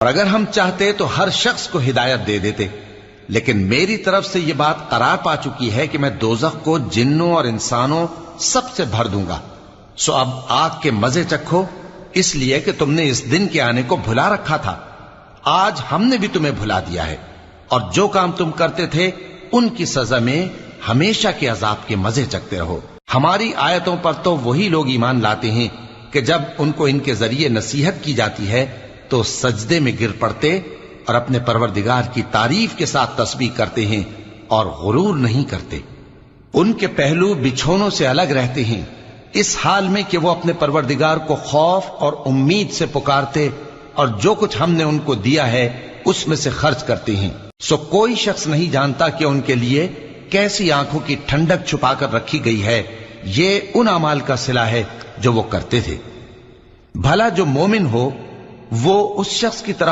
اور اگر ہم چاہتے تو ہر شخص کو ہدایت دے دیتے، لیکن میری طرف سے یہ بات قرار پا چکی ہے کہ میں دوزخ کو جنوں اور انسانوں سب سے بھر دوں گا، سو اب آگ کے مزے چکھو، اس لیے کہ تم نے اس دن کے آنے کو بھلا رکھا تھا۔ آج ہم نے بھی تمہیں بھلا دیا ہے، اور جو کام تم کرتے تھے ان کی سزا میں ہمیشہ کے عذاب کے مزے چکتے رہو۔ ہماری آیتوں پر تو وہی لوگ ایمان لاتے ہیں کہ جب ان کو ان کے ذریعے نصیحت کی جاتی ہے تو سجدے میں گر پڑتے اور اپنے پروردگار کی تعریف کے ساتھ تسبیح کرتے ہیں اور غرور نہیں کرتے۔ ان کے پہلو بچھونوں سے الگ رہتے ہیں، اس حال میں کہ وہ اپنے پروردگار کو خوف اور امید سے پکارتے اور جو کچھ ہم نے ان کو دیا ہے اس میں سے خرچ کرتے ہیں۔ سو کوئی شخص نہیں جانتا کہ ان کے لیے کیسی آنکھوں کی ٹھنڈک چھپا کر رکھی گئی ہے، یہ ان اعمال کا صلہ ہے جو وہ کرتے تھے۔ بھلا جو مومن ہو وہ اس شخص کی طرح